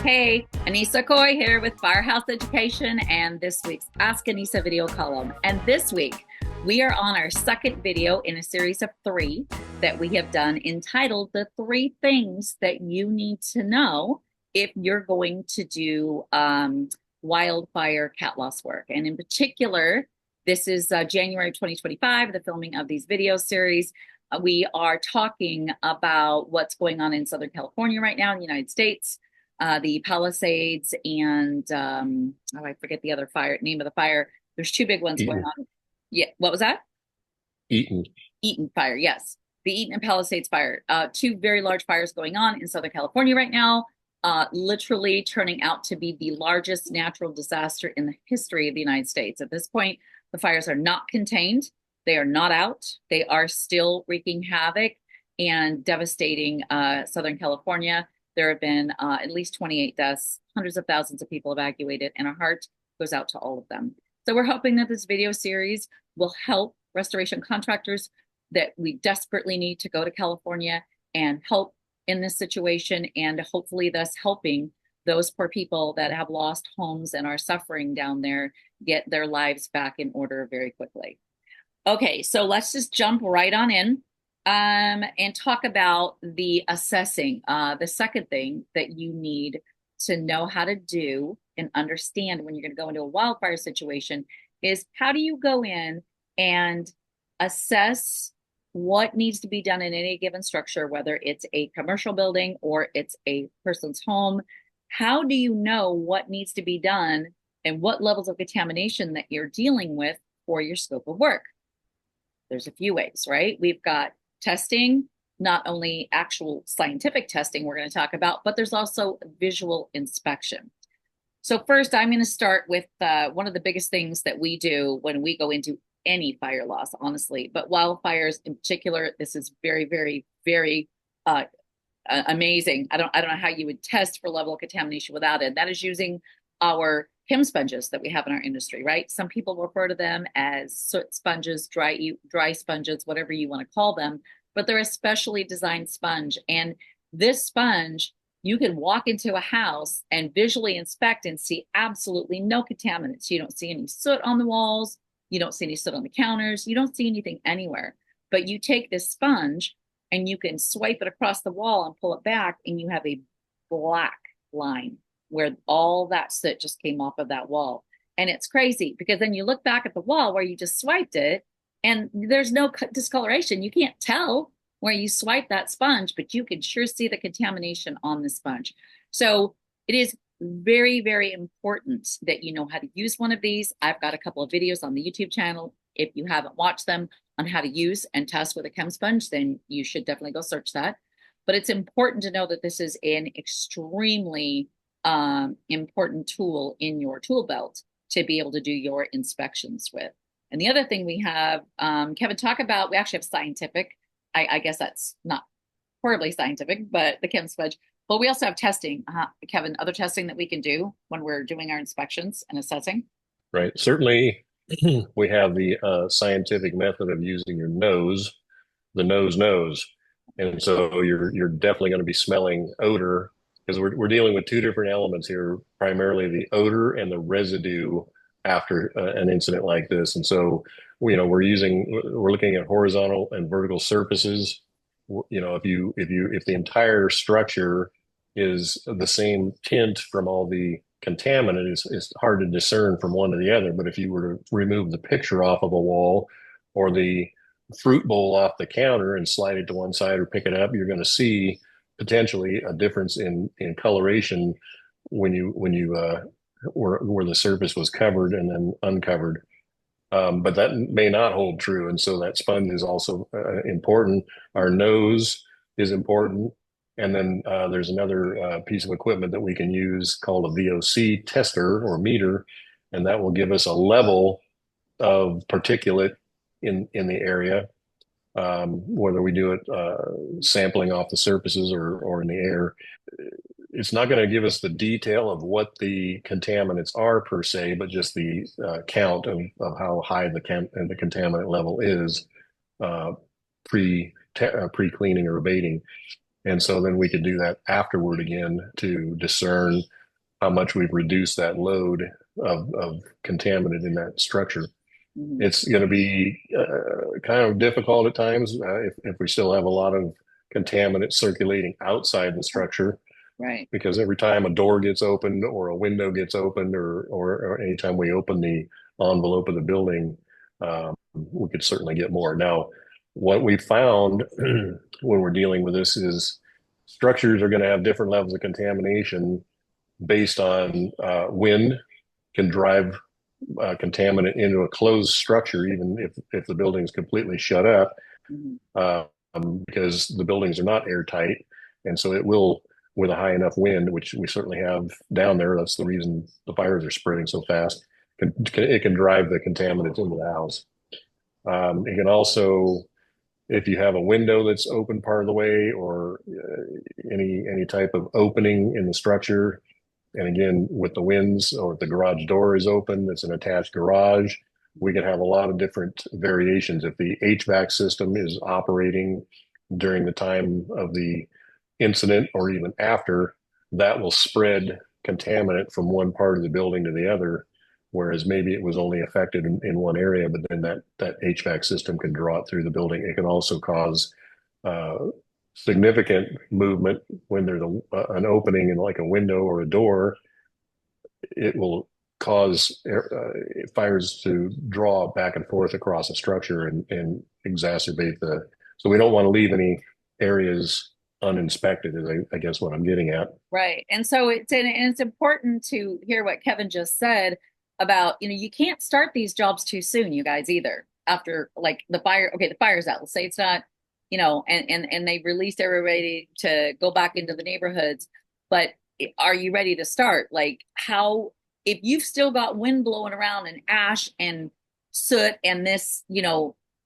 Hey, Anissa Coy here with Firehouse Education and this week's Ask Anissa video column. And this week, we are on our second video in a series of three that we have done entitled The Three Things That You Need to Know If You're Going to Do Wildfire cat loss work. And in particular, this is January 2025, the filming of these video series. We are talking about what's going on in Southern California right now in the United States. The Palisades and I forget the other name of the fire. There's two big ones going on. Yeah, what was that? Eaton fire, yes. The Eaton and Palisades fire. Two very large fires going on in Southern California right now, literally turning out to be the largest natural disaster in the history of the United States. At this point, the fires are not contained. They are not out. They are still wreaking havoc and devastating Southern California. There have been at least 28 deaths, hundreds of thousands of people evacuated, and our heart goes out to all of them. So we're hoping that this video series will help restoration contractors that we desperately need to go to California and help in this situation, and hopefully thus helping those poor people that have lost homes and are suffering down there get their lives back in order very quickly. Okay, so let's just jump right on in. And talk about the assessing. The second thing that you need to know how to do and understand when you're going to go into a wildfire situation is how do you go in and assess what needs to be done in any given structure, whether it's a commercial building or it's a person's home. How do you know what needs to be done and what levels of contamination that you're dealing with for your scope of work? There's a few ways, right? We've got testing, not only actual scientific testing we're going to talk about, but there's also visual inspection. So first, I'm going to start with one of the biggest things that we do when we go into any fire loss, honestly, but wildfires in particular. This is very, very, very amazing. I don't know how you would test for level of contamination without it. That is using our chem sponges that we have in our industry, right? Some people refer to them as soot sponges, dry sponges, whatever you want to call them, but they're a specially designed sponge. And this sponge, you can walk into a house and visually inspect and see absolutely no contaminants. You don't see any soot on the walls. You don't see any soot on the counters. You don't see anything anywhere. But you take this sponge and you can swipe it across the wall and pull it back, and you have a black line where all that soot just came off of that wall. And it's crazy because then you look back at the wall where you just swiped it and there's no discoloration. You can't tell where you swipe that sponge, but you can sure see the contamination on the sponge. So it is very, very important that you know how to use one of these. I've got a couple of videos on the YouTube channel. If you haven't watched them on how to use and test with a chem sponge, then you should definitely go search that. But it's important to know that this is an extremely important tool in your tool belt to be able to do your inspections with. And the other thing we have, Kevin, talk about, we actually have scientific, I guess that's not horribly scientific, but the chem sponge. But we also have testing, Kevin, other testing that we can do when we're doing our inspections and assessing. Right. Certainly, we have the scientific method of using your nose, the nose. And so you're definitely going to be smelling odor because we're dealing with two different elements here, primarily the odor and the residue after an incident like this. And so, we're looking at horizontal and vertical surfaces. If the entire structure is the same tint from all the contaminant, it's hard to discern from one to the other. But if you were to remove the picture off of a wall or the fruit bowl off the counter and slide it to one side or pick it up, you're going to see potentially a difference in coloration when you where the surface was covered and then uncovered. But that may not hold true, and so that sponge is also important. Our nose is important, and then there's another piece of equipment that we can use called a VOC tester or meter, and that will give us a level of particulate in the area, whether we do it sampling off the surfaces or in the air. It's not going to give us the detail of what the contaminants are per se, but just the count of how high the contaminant level is pre-cleaning or abating. And so then we could do that afterward again to discern how much we've reduced that load of contaminant in that structure. Mhm. It's going to be kind of difficult at times if we still have a lot of contaminant circulating outside the structure, Right. because every time a door gets opened or a window gets opened or anytime we open the envelope of the building, we could certainly get more. Now, what we found when we're dealing with this is structures are going to have different levels of contamination based on wind can drive contaminant into a closed structure, even if the building is completely shut up, Mhm. because the buildings are not airtight, and so it will, with a high enough wind, which we certainly have down there. That's the reason the fires are spreading so fast. It can drive the contaminants into the house. It can also, if you have a window that's open part of the way, or any type of opening in the structure, and again, with the winds, or if the garage door is open, it's an attached garage, we can have a lot of different variations. If the HVAC system is operating during the time of the incident or even after, that will spread contaminant from one part of the building to the other. Whereas maybe it was only affected in one area, but then that HVAC system can draw it through the building. It can also cause uh, significant movement when there's an opening in like a window or a door. It will cause fires to draw back and forth across a structure and exacerbate the. So we don't want to leave any areas uninspected, is I guess what I'm getting at. Right. And so it's important to hear what Kevin just said about, you can't start these jobs too soon, you guys, either. After like the fire, okay, the fire's out. Let's say it's not, and they released everybody to go back into the neighborhoods, but are you ready to start? Like how, if you've still got wind blowing around and ash and soot and this,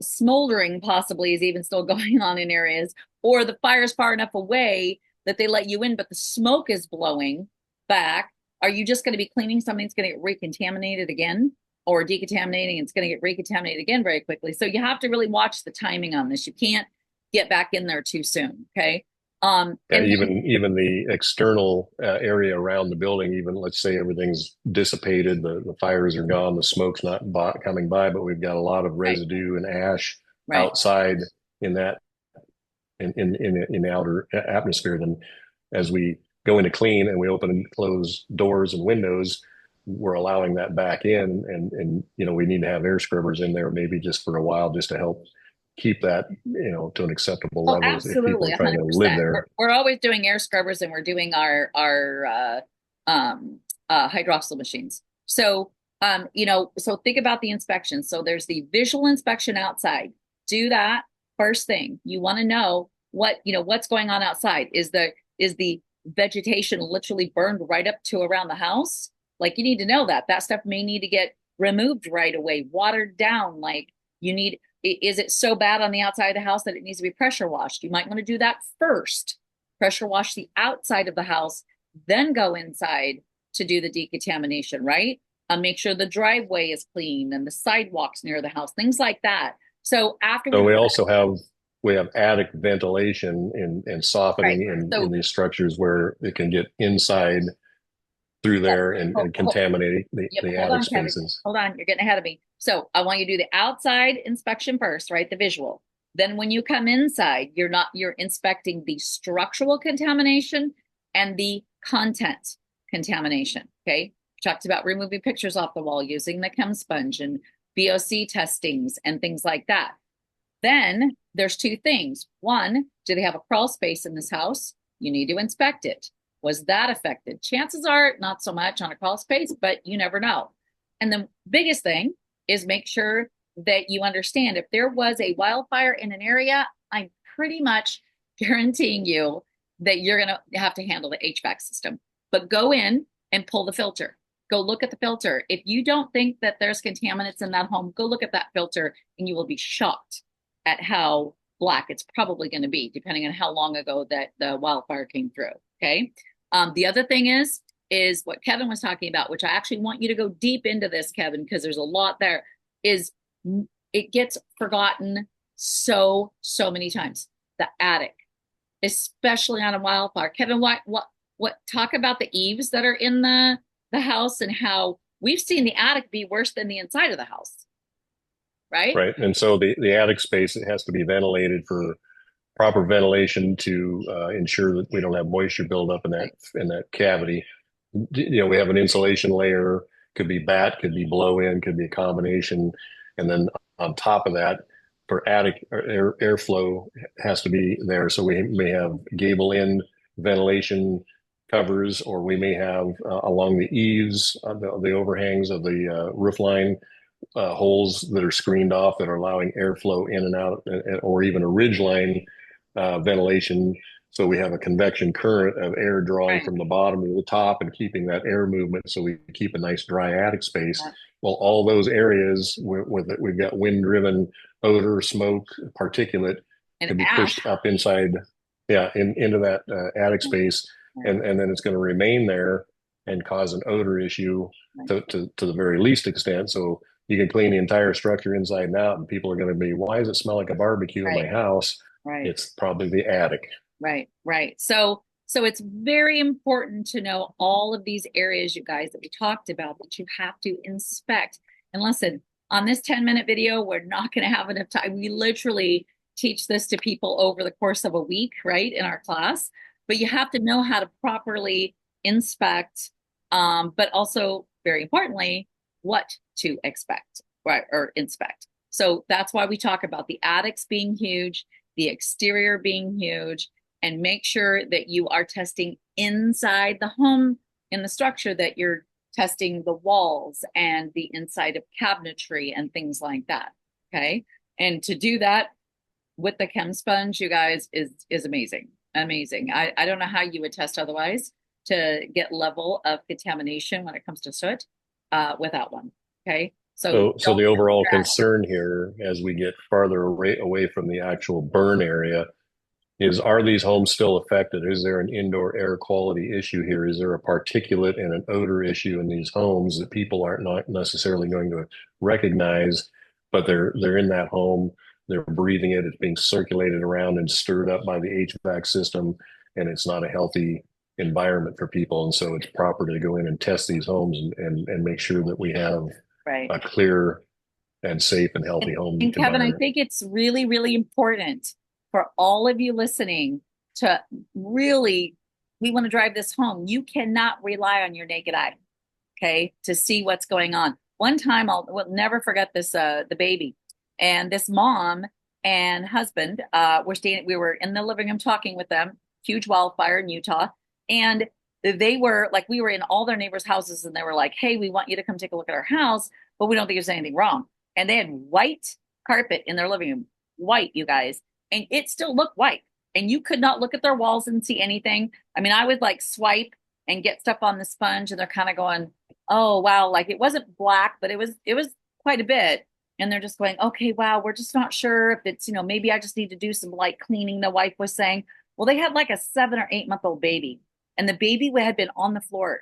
smoldering possibly is even still going on in areas, or the fire's far enough away that they let you in, but the smoke is blowing back. Are you just going to be cleaning something that's going to get recontaminated again, or decontaminating and it's going to get recontaminated again very quickly? So you have to really watch the timing on this. You can't get back in there too soon. Okay. Yeah, And then, even the external area around the building, even let's say everything's dissipated, the fires are gone, the smoke's not coming by, but we've got a lot of right, residue and ash right. outside in that in the outer atmosphere. Then as we go into clean and we open and close doors and windows, we're allowing that back in, and we need to have air scrubbers in there maybe just for a while, just to help keep that to an acceptable Oh, level if people absolutely, are trying to live 100%. We're, there. we're always doing air scrubbers and we're doing our hydroxyl machines. So, so think about the inspection. So there's the visual inspection outside. Do that first thing. You want to know what's going on outside. Is the vegetation literally burned right up to around the house? Like you need to know that stuff may need to get removed right away, watered down. Like you need, is it so bad on the outside of the house that it needs to be pressure washed? You might want to do that first. Pressure wash the outside of the house, then go inside to do the decontamination, right? Make sure the driveway is clean and the sidewalks near the house, things like that. So after we So do we that, also have attic ventilation and right? softening in So these structures where it can get inside through yeah, there and contaminate yep, the hold attic on, Kevin. spaces. Hold on, you're getting ahead of me. So I want you to do the outside inspection first, right? The visual. Then when you come inside, you're inspecting the structural contamination and the content contamination. Okay. We talked about removing pictures off the wall using the chem sponge and VOC testings and things like that. Then there's two things. One, do they have a crawl space in this house? You need to inspect it. Was that affected? Chances are not so much on a crawl space, but you never know. And the biggest thing is make sure that you understand if there was a wildfire in an area, I'm pretty much guaranteeing you that you're going to have to handle the HVAC system. But go in and pull the filter. Go look at the filter. If you don't think that there's contaminants in that home, go look at that filter and you will be shocked at how black it's probably going to be, depending on how long ago that the wildfire came through. Okay. The other thing is what Kevin was talking about, which I actually want you to go deep into this, Kevin, because there's a lot there, is it gets forgotten so many times. The attic. especially on a wildfire. Kevin, what talk about the eaves that are in the house and how we've seen the attic be worse than the inside of the house, right? Right. And so the attic space, it has to be ventilated for proper ventilation to ensure that we don't have moisture buildup Right. in that cavity. We have an insulation layer, could be bat, could be blow in, could be a combination. And then on top of that, for attic airflow has to be there. So we may have gable end ventilation covers, or we may have along the eaves, the overhangs of the roof line, holes that are screened off that are allowing airflow in and out, or even a ridge line ventilation. So we have a convection current of air drawing Right. from the bottom to the top and keeping that air movement so we keep a nice dry attic space. Yeah. Well, all those areas with it, we've got wind driven odor, smoke, particulate And can be ash. pushed up inside, yeah, into that attic space. Right. And then it's going to remain there and cause an odor issue Right. to the very least extent. So you can clean the entire structure inside and out, and people are going to be, why does it smell like a barbecue in my Right. house? Right. It's probably the attic. Right, right. So it's very important to know all of these areas, you guys, that we talked about that you have to inspect. And listen, on this 10-minute video, we're not going to have enough time. We literally teach this to people over the course of a week, right, in our class. But you have to know how to properly inspect, but also, very importantly, what to expect, right, or inspect. So that's why we talk about the attics being huge, the exterior being huge, and make sure that you are testing inside the home in the structure, that you're testing the walls and the inside of cabinetry and things like that. Okay. And to do that with the chem sponge, you guys, is amazing. Amazing. I don't know how you would test otherwise to get level of contamination when it comes to soot without one. Okay. So So don't the feel overall bad. concern here, as we get farther away from the actual burn area, is, are these homes still affected? Is there an indoor air quality issue here? Is there a particulate and an odor issue in these homes that people aren't not necessarily going to recognize, but they're in that home, they're breathing it, it's being circulated around and stirred up by the HVAC system, and it's not a healthy environment for people. And so it's proper to go in and test these homes and make sure that we have Right. a clear and safe and healthy home And Kevin, I environment. think it's really, really important for all of you listening to really, we want to drive this home. You cannot rely on your naked eye, okay, to see what's going on. One time, will never forget this, the baby and this mom and husband were staying, we were in the living room talking with them, huge wildfire in Utah. And they were like, we were in all their neighbors' houses and they were like, hey, we want you to come take a look at our house, but we don't think there's anything wrong. And they had white carpet in their living room, white, you guys, and it still looked white. And you could not look at their walls and see anything. I mean, I would like swipe and get stuff on the sponge, and they're kind of going, "Oh wow!" Like it wasn't black, but it was quite a bit. And they're just going, "Okay, wow, we're just not sure if it's maybe I just need to do some light cleaning." The wife was saying, "Well, they had like a 7 or 8 month old baby, and the baby had been on the floor,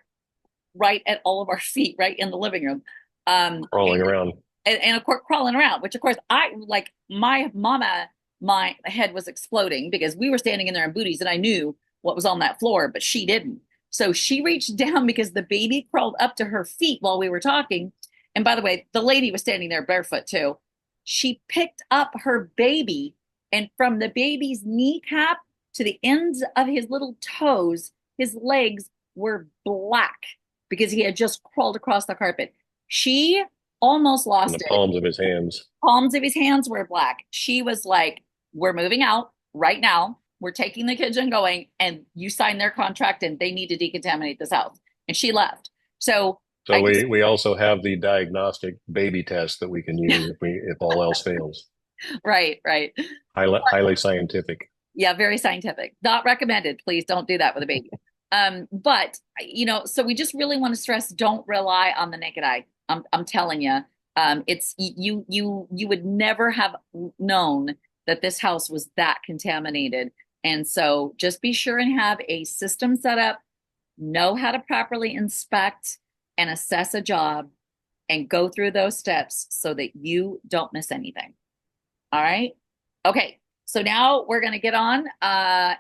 right at all of our feet, right in the living room." Crawling around. And of course crawling around, which of course I like, my mama, my head was exploding because we were standing in there in booties and I knew what was on that floor, but she didn't. So she reached down because the baby crawled up to her feet while we were talking. And by the way, the lady was standing there barefoot too. She picked up her baby, and from the baby's kneecap to the ends of his little toes, his legs were black because he had just crawled across the carpet. She almost In the lost it. palms of his hands. Palms of his hands were black. She was like, we're moving out right now. We're taking the kids and going, and you signed their contract and they need to decontaminate this house. And she left. So So I just, we also have the diagnostic baby test that we can use if all else fails. right, right. Highly scientific. Yeah, very scientific. Not recommended. Please don't do that with a baby. But so we just really want to stress, don't rely on the naked eye. I'm telling you, it's you would never have known that this house was that contaminated. And so just be sure and have a system set up, know how to properly inspect and assess a job, and go through those steps so that you don't miss anything. All right. Okay. So now we're going to get on,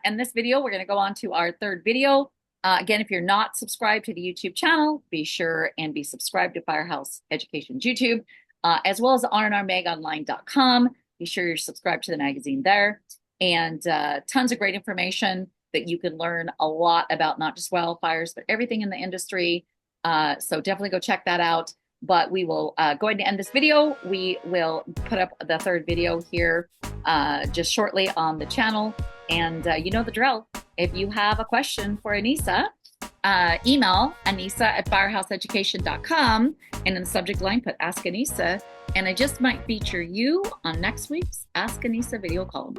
in this video, we're going to go on to our third video. Again, if you're not subscribed to the YouTube channel, be sure and be subscribed to Firehouse Education's YouTube, as well as rnrmagonline.com. Be sure you're subscribed to the magazine there, and tons of great information that you can learn a lot about, not just wildfires, but everything in the industry. So definitely go check that out. But we will go ahead and end this video. We will put up the third video here just shortly on the channel. And you know the drill. If you have a question for Anissa, email anissa@firehouseeducation.com, and in the subject line put Ask Anissa, and I just might feature you on next week's Ask Anissa video column.